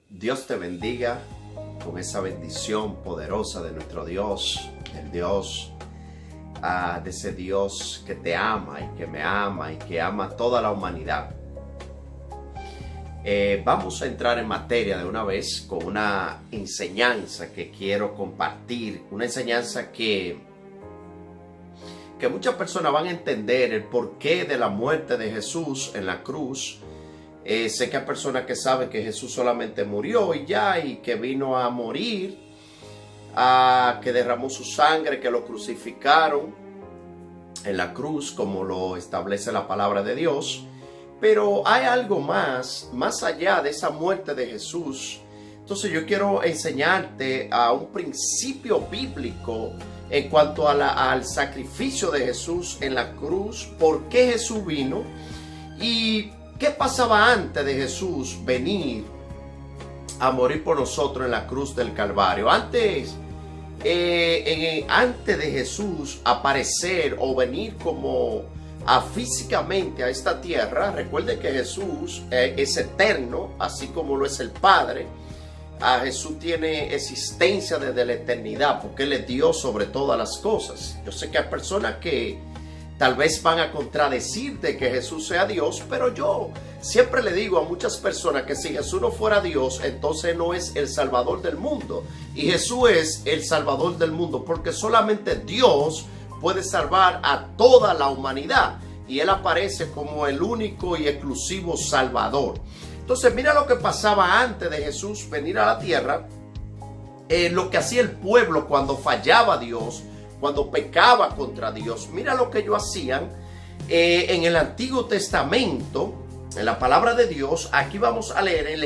Dios te bendiga con esa bendición poderosa de nuestro Dios, el Dios, de ese Dios que te ama y que me ama y que ama a toda la humanidad. Vamos a entrar en materia de una vez con una enseñanza que quiero compartir, una enseñanza que muchas personas van a entender el porqué de la muerte de Jesús en la cruz. Sé que hay personas que saben que Jesús solamente murió y ya, y que vino a morir, que derramó su sangre, que lo crucificaron en la cruz, como lo establece la palabra de Dios. Pero hay algo más allá de esa muerte de Jesús. Entonces yo quiero enseñarte a un principio bíblico en cuanto al sacrificio de Jesús en la cruz, por qué Jesús vino y qué pasaba antes de Jesús venir a morir por nosotros en la cruz del Calvario. Antes de Jesús aparecer o venir como físicamente a esta tierra, recuerde que Jesús es eterno, así como lo es el Padre. Jesús tiene existencia desde la eternidad porque Él es Dios sobre todas las cosas. Yo sé que hay personas que tal vez van a contradecir de que Jesús sea Dios, pero yo siempre le digo a muchas personas que si Jesús no fuera Dios, entonces no es el Salvador del mundo. Y Jesús es el Salvador del mundo porque solamente Dios puede salvar a toda la humanidad. Y Él aparece como el único y exclusivo Salvador. Entonces mira lo que pasaba antes de Jesús venir a la tierra. Lo que hacía el pueblo cuando fallaba a Dios, cuando pecaba contra Dios. Mira lo que ellos hacían en el Antiguo Testamento, en la palabra de Dios. Aquí vamos a leer en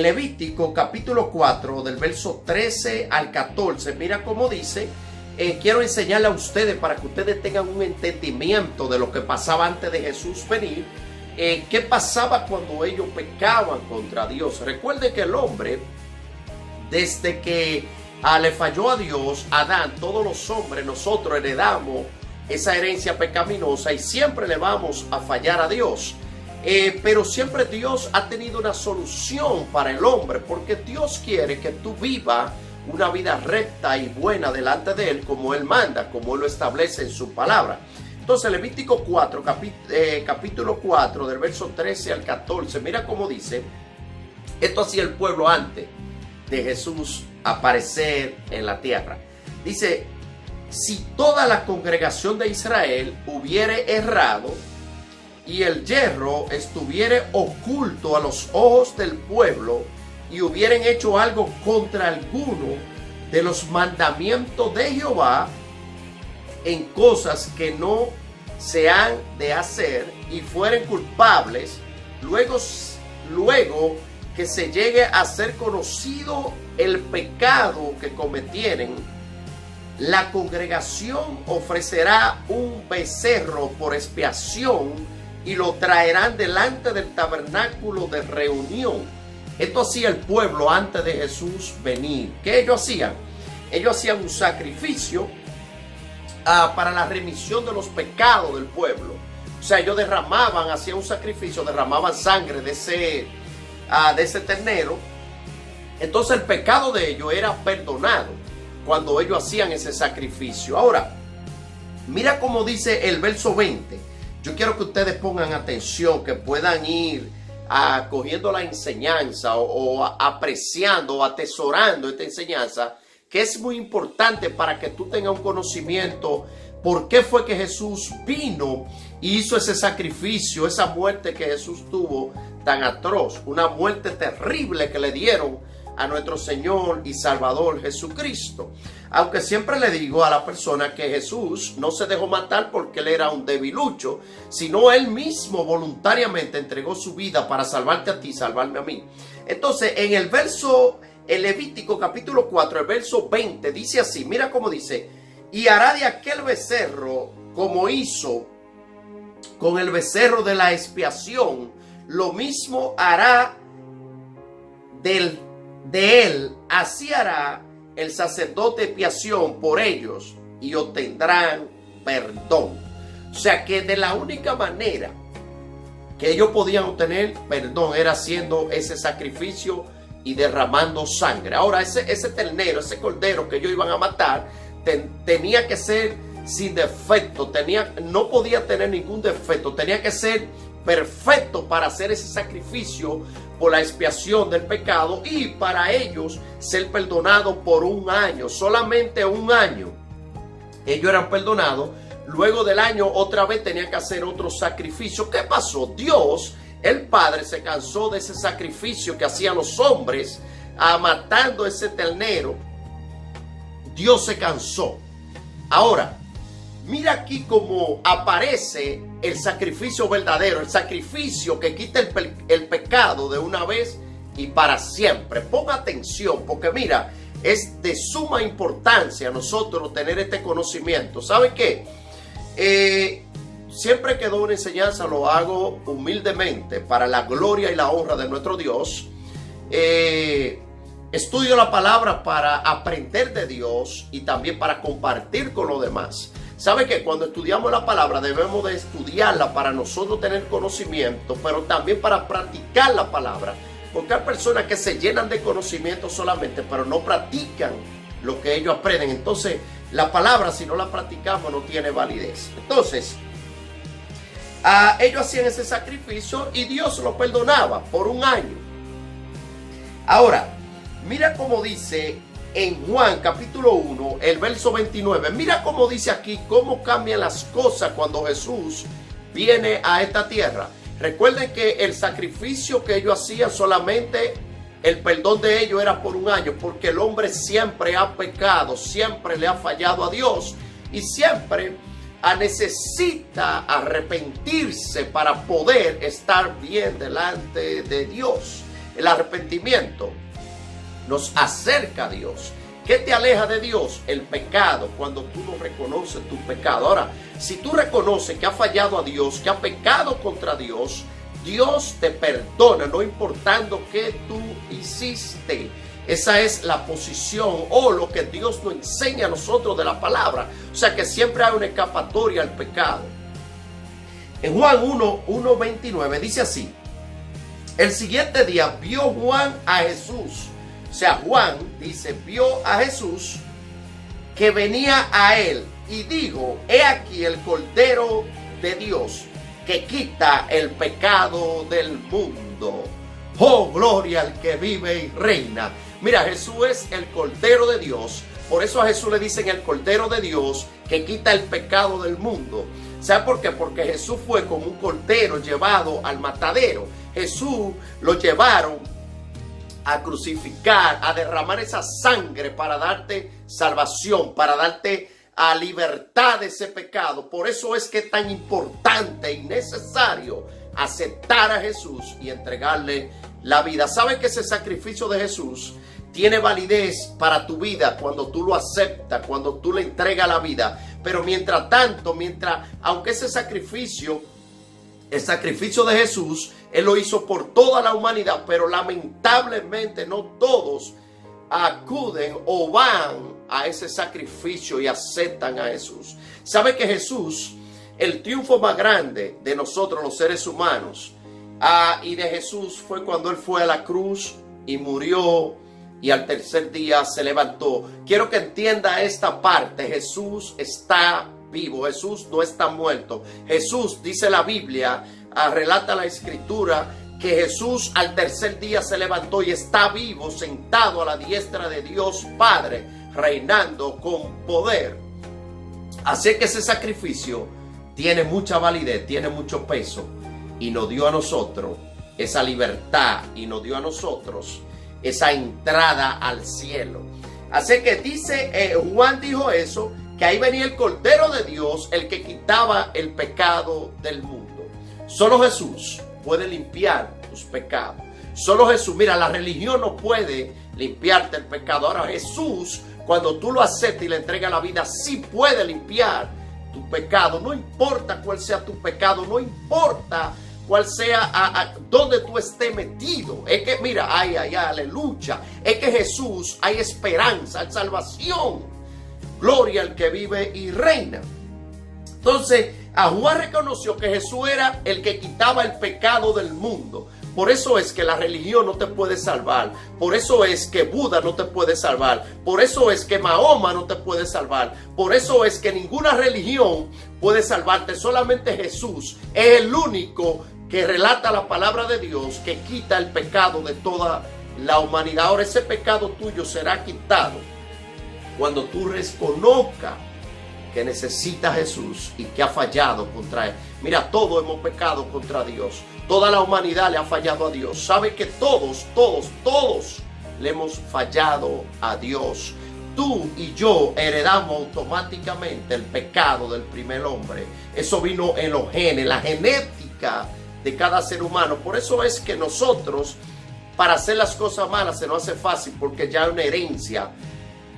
Levítico capítulo 4 del verso 13 al 14. Mira cómo dice. Quiero enseñarle a ustedes para que ustedes tengan un entendimiento de lo que pasaba antes de Jesús venir. ¿Qué pasaba cuando ellos pecaban contra Dios? Recuerde que el hombre, desde que le falló a Dios, Adán, todos los hombres, nosotros heredamos esa herencia pecaminosa y siempre le vamos a fallar a Dios. Pero siempre Dios ha tenido una solución para el hombre, porque Dios quiere que tú vivas una vida recta y buena delante de Él, como Él manda, como Él lo establece en su palabra. Entonces Levítico 4, capítulo 4, del verso 13 al 14, mira cómo dice. Esto hacía el pueblo antes de Jesús aparecer en la tierra. Dice: si toda la congregación de Israel hubiere errado y el yerro estuviere oculto a los ojos del pueblo, y hubieran hecho algo contra alguno de los mandamientos de Jehová en cosas que no se han de hacer, y fueren culpables, luego que se llegue a ser conocido el pecado que cometieren, la congregación ofrecerá un becerro por expiación y lo traerán delante del tabernáculo de reunión. Esto hacía el pueblo antes de Jesús venir. ¿Qué ellos hacían? Ellos hacían un sacrificio para la remisión de los pecados del pueblo. O sea, ellos hacían un sacrificio, derramaban sangre de ese ternero. Entonces el pecado de ellos era perdonado cuando ellos hacían ese sacrificio. Ahora, mira cómo dice el verso 20. Yo quiero que ustedes pongan atención, que puedan ir cogiendo la enseñanza o apreciando o atesorando esta enseñanza, que es muy importante para que tú tengas un conocimiento por qué fue que Jesús vino y hizo ese sacrificio, esa muerte que Jesús tuvo tan atroz, una muerte terrible que le dieron a nuestro Señor y Salvador Jesucristo. Aunque siempre le digo a la persona que Jesús no se dejó matar porque Él era un debilucho, sino Él mismo voluntariamente entregó su vida para salvarte a ti, salvarme a mí. Entonces, en Levítico capítulo 4, el verso 20, dice así, mira cómo dice: y hará de aquel becerro como hizo con el becerro de la expiación, lo mismo hará de él, así hará el sacerdote de expiación por ellos y obtendrán perdón. O sea que de la única manera que ellos podían obtener perdón era haciendo ese sacrificio y derramando sangre. Ahora ese ternero, ese cordero que ellos iban a matar, tenía que ser sin defecto, no podía tener ningún defecto, tenía que ser perfecto para hacer ese sacrificio por la expiación del pecado y para ellos ser perdonados por un año, solamente un año. Ellos eran perdonados. Luego del año otra vez tenían que hacer otro sacrificio. ¿Qué pasó? Dios, el Padre, se cansó de ese sacrificio que hacían los hombres matando ese ternero. Dios se cansó. Ahora, mira aquí cómo aparece el sacrificio verdadero, el sacrificio que quita el pecado de una vez y para siempre. Ponga atención, porque mira, es de suma importancia nosotros tener este conocimiento. ¿Sabe qué? Siempre que doy una enseñanza lo hago humildemente para la gloria y la honra de nuestro Dios. Estudio la palabra para aprender de Dios y también para compartir con los demás. ¿Sabe que cuando estudiamos la palabra debemos de estudiarla para nosotros tener conocimiento, pero también para practicar la palabra? Porque hay personas que se llenan de conocimiento solamente, pero no practican lo que ellos aprenden. Entonces, la palabra, si no la practicamos, no tiene validez. Entonces, ellos hacían ese sacrificio y Dios lo perdonaba por un año. Ahora, mira cómo dice en Juan capítulo 1, el verso 29. Mira cómo dice aquí, cómo cambian las cosas cuando Jesús viene a esta tierra. Recuerden que el sacrificio que ellos hacían solamente, el perdón de ellos era por un año, porque el hombre siempre ha pecado, siempre le ha fallado a Dios y siempre necesita arrepentirse para poder estar bien delante de Dios. El arrepentimiento nos acerca a Dios. ¿Qué te aleja de Dios? El pecado, cuando tú no reconoces tu pecado. Ahora, si tú reconoces que has fallado a Dios, que has pecado contra Dios, Dios te perdona, no importando qué tú hiciste. Esa es la posición o lo que Dios nos enseña a nosotros de la palabra. O sea que siempre hay una escapatoria al pecado. En Juan 1:29 dice así: el siguiente día vio Juan a Jesús. O sea, Juan dice, vio a Jesús que venía a él y dijo: he aquí el Cordero de Dios que quita el pecado del mundo. Oh, gloria al que vive y reina. Mira, Jesús es el Cordero de Dios. Por eso a Jesús le dicen el Cordero de Dios que quita el pecado del mundo. ¿Sabe por qué? Porque Jesús fue como un cordero llevado al matadero. Jesús lo llevaron a crucificar, a derramar esa sangre para darte salvación, para darte a libertad de ese pecado. Por eso es que es tan importante y necesario aceptar a Jesús y entregarle la vida. ¿Sabes que ese sacrificio de Jesús tiene validez para tu vida cuando tú lo aceptas, cuando tú le entregas la vida? Pero mientras tanto, aunque ese sacrificio, el sacrificio de Jesús, Él lo hizo por toda la humanidad, pero lamentablemente no todos acuden o van a ese sacrificio y aceptan a Jesús. ¿Sabe que Jesús, el triunfo más grande de nosotros los seres humanos y de Jesús fue cuando Él fue a la cruz y murió y al tercer día se levantó? Quiero que entienda esta parte: Jesús está vivo, Jesús no está muerto. Jesús, dice la Biblia, relata la Escritura, que Jesús al tercer día se levantó y está vivo, sentado a la diestra de Dios Padre, reinando con poder. Así que ese sacrificio tiene mucha validez, tiene mucho peso y nos dio a nosotros esa libertad y nos dio a nosotros esa entrada al cielo. Así que dice, Juan dijo eso, que ahí venía el Cordero de Dios, el que quitaba el pecado del mundo. Solo Jesús puede limpiar tus pecados. Solo Jesús. Mira, la religión no puede limpiarte el pecado. Ahora Jesús, cuando tú lo aceptas y le entregas la vida, sí puede limpiar tu pecado. No importa cuál sea tu pecado, no importa cuál sea, donde tú estés metido. Es que, mira, ay, aleluya. Es que Jesús, hay esperanza, hay salvación. Gloria al que vive y reina. Entonces, Juan reconoció que Jesús era el que quitaba el pecado del mundo. Por eso es que la religión no te puede salvar. Por eso es que Buda no te puede salvar. Por eso es que Mahoma no te puede salvar. Por eso es que ninguna religión puede salvarte. Solamente Jesús es el único que relata la palabra de Dios, que quita el pecado de toda la humanidad. Ahora ese pecado tuyo será quitado cuando tú reconozcas que necesita a Jesús y que ha fallado contra Él. Mira, todos hemos pecado contra Dios. Toda la humanidad le ha fallado a Dios. Sabe que todos le hemos fallado a Dios. Tú y yo heredamos automáticamente el pecado del primer hombre. Eso vino en los genes, la genética de cada ser humano. Por eso es que nosotros, para hacer las cosas malas, se nos hace fácil, porque ya hay una herencia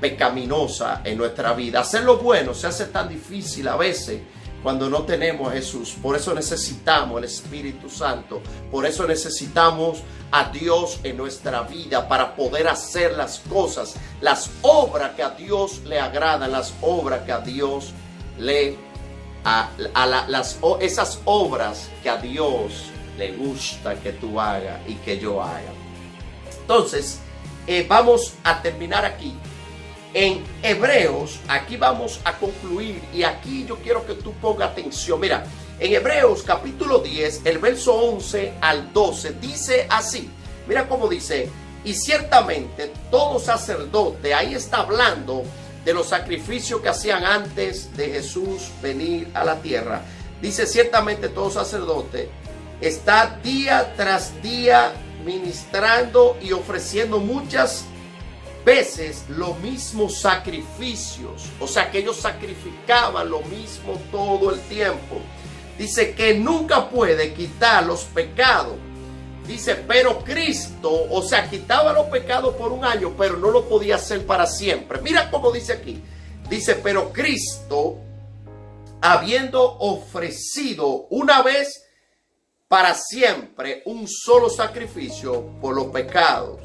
pecaminosa en nuestra vida. Hacer lo bueno se hace tan difícil a veces cuando no tenemos a Jesús. Por eso necesitamos el Espíritu Santo. Por eso necesitamos a Dios en nuestra vida para poder hacer las cosas, las obras que a Dios le agradan, las obras que a Dios le esas obras que a Dios le gusta que tú hagas y que yo haga. Entonces, vamos a terminar aquí. En Hebreos, aquí vamos a concluir, y aquí yo quiero que tú pongas atención. Mira, en Hebreos capítulo 10, el verso 11 al 12, dice así. Mira cómo dice: y ciertamente todo sacerdote, ahí está hablando de los sacrificios que hacían antes de Jesús venir a la tierra. Dice: ciertamente todo sacerdote está día tras día ministrando y ofreciendo muchas veces los mismos sacrificios. O sea que ellos sacrificaban lo mismo todo el tiempo. Dice que nunca puede quitar los pecados. Dice, pero Cristo, o sea, quitaba los pecados por un año, pero no lo podía hacer para siempre. Mira cómo dice aquí. Dice, pero Cristo, habiendo ofrecido una vez para siempre un solo sacrificio por los pecados,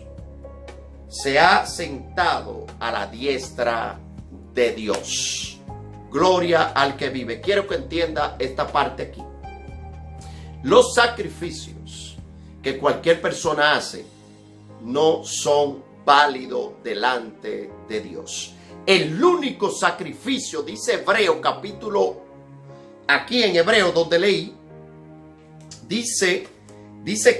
se ha sentado a la diestra de Dios. Gloria al que vive. Quiero que entienda esta parte aquí. Los sacrificios que cualquier persona hace no son válidos delante de Dios. El único sacrificio, dice Hebreo capítulo, aquí en Hebreo donde leí, dice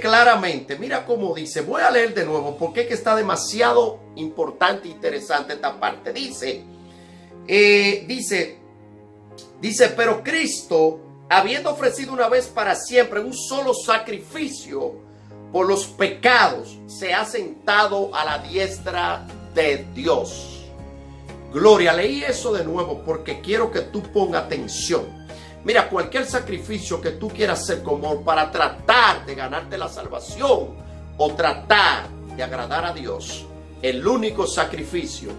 claramente, mira cómo dice, voy a leer de nuevo porque es que está demasiado importante e interesante esta parte. Dice, pero Cristo, habiendo ofrecido una vez para siempre un solo sacrificio por los pecados, se ha sentado a la diestra de Dios. Gloria, leí eso de nuevo porque quiero que tú pongas atención. Mira, cualquier sacrificio que tú quieras hacer como para tratar de ganarte la salvación o tratar de agradar a Dios, el único sacrificio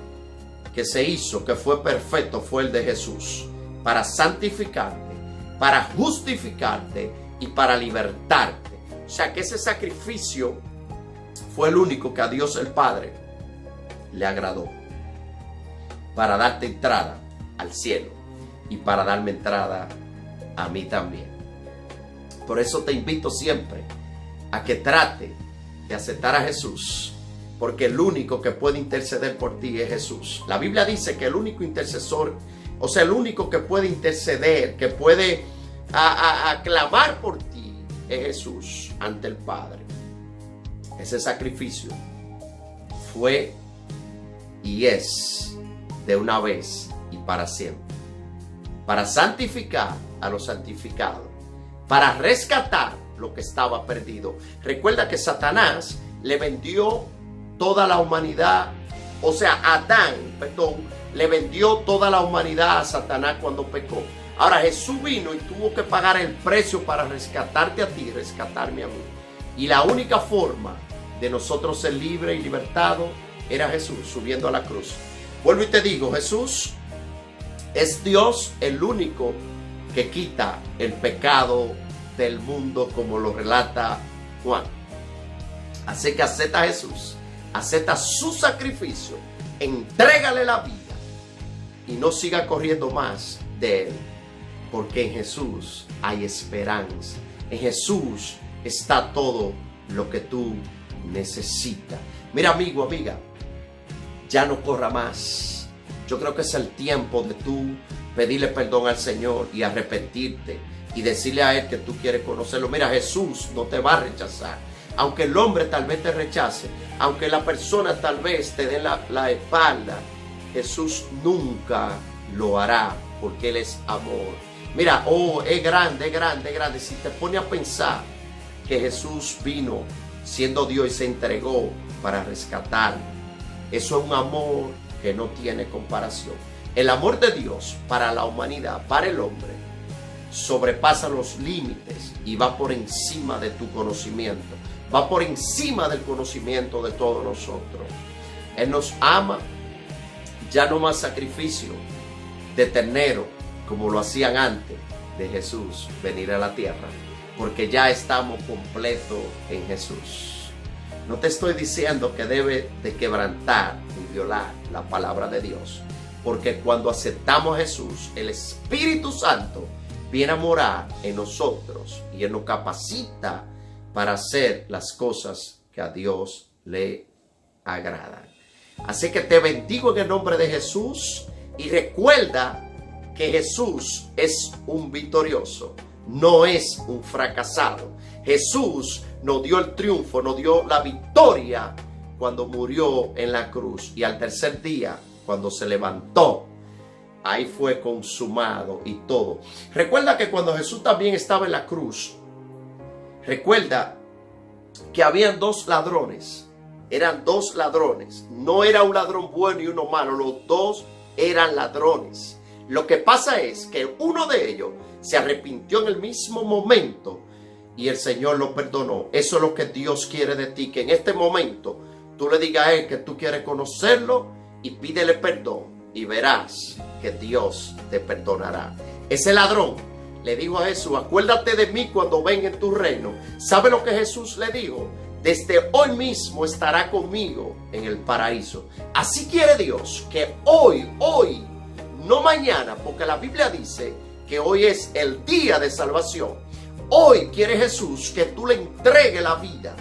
que se hizo, que fue perfecto, fue el de Jesús, para santificarte, para justificarte y para libertarte. O sea que ese sacrificio fue el único que a Dios el Padre le agradó, para darte entrada al cielo y para darme entrada a mí también. Por eso te invito siempre a que trate de aceptar a Jesús, porque el único que puede interceder por ti es Jesús. La Biblia dice que el único intercesor, o sea, el único que puede interceder, que puede aclamar por ti, es Jesús ante el Padre. Ese sacrificio fue y es de una vez y para siempre, para santificar a los santificados, para rescatar lo que estaba perdido. Recuerda que Satanás le vendió toda la humanidad, o sea, le vendió toda la humanidad a Satanás cuando pecó. Ahora Jesús vino y tuvo que pagar el precio para rescatarte a ti, rescatarme a mí. Y la única forma de nosotros ser libres y libertados era Jesús subiendo a la cruz. Vuelvo y te digo, Jesús es Dios el único que quita el pecado del mundo, como lo relata Juan. Así que acepta a Jesús, acepta su sacrificio, entrégale la vida y no siga corriendo más de él. porque en Jesús hay esperanza. En Jesús está todo lo que tú necesitas. Mira, amigo, amiga, ya no corra más. Yo creo que es el tiempo de tú pedirle perdón al Señor y arrepentirte y decirle a Él que tú quieres conocerlo. Mira, Jesús no te va a rechazar. Aunque el hombre tal vez te rechace, aunque la persona tal vez te dé la espalda, Jesús nunca lo hará, porque Él es amor. Mira, es grande, es grande, es grande. Si te pones a pensar que Jesús vino siendo Dios y se entregó para rescatar, eso es un amor que no tiene comparación. El amor de Dios para la humanidad, para el hombre, sobrepasa los límites y va por encima de tu conocimiento. Va por encima del conocimiento de todos nosotros. Él nos ama. Ya no más sacrificio de ternero como lo hacían antes de Jesús venir a la tierra, porque ya estamos completos en Jesús. No te estoy diciendo que debes de quebrantar y violar la palabra de Dios, porque cuando aceptamos a Jesús, el Espíritu Santo viene a morar en nosotros y Él nos capacita para hacer las cosas que a Dios le agradan. Así que te bendigo en el nombre de Jesús y recuerda que Jesús es un victorioso, no es un fracasado. Jesús nos dio el triunfo, nos dio la victoria cuando murió en la cruz, y al tercer día, cuando se levantó, ahí fue consumado y todo. Recuerda que cuando Jesús también estaba en la cruz, recuerda que habían dos ladrones. Eran dos ladrones. No era un ladrón bueno y uno malo. Los dos eran ladrones. Lo que pasa es que uno de ellos se arrepintió en el mismo momento y el Señor lo perdonó. Eso es lo que Dios quiere de ti. Que en este momento tú le digas a Él que tú quieres conocerlo y pídele perdón. Y verás que Dios te perdonará. Ese ladrón le dijo a Jesús: acuérdate de mí cuando venga en tu reino. ¿Sabe lo que Jesús le dijo? Desde hoy mismo estará conmigo en el paraíso. Así quiere Dios que hoy, no mañana, porque la Biblia dice que hoy es el día de salvación. Hoy quiere Jesús que tú le entregues la vida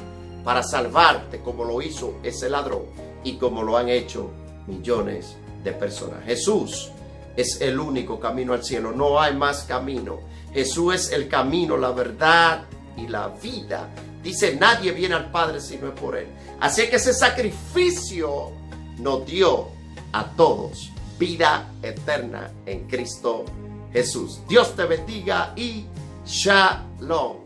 para salvarte, como lo hizo ese ladrón y como lo han hecho millones de personas. Jesús es el único camino al cielo. No hay más camino. Jesús es el camino, la verdad y la vida. Dice: nadie viene al Padre si no es por Él. Así que ese sacrificio nos dio a todos vida eterna en Cristo Jesús. Dios te bendiga y shalom.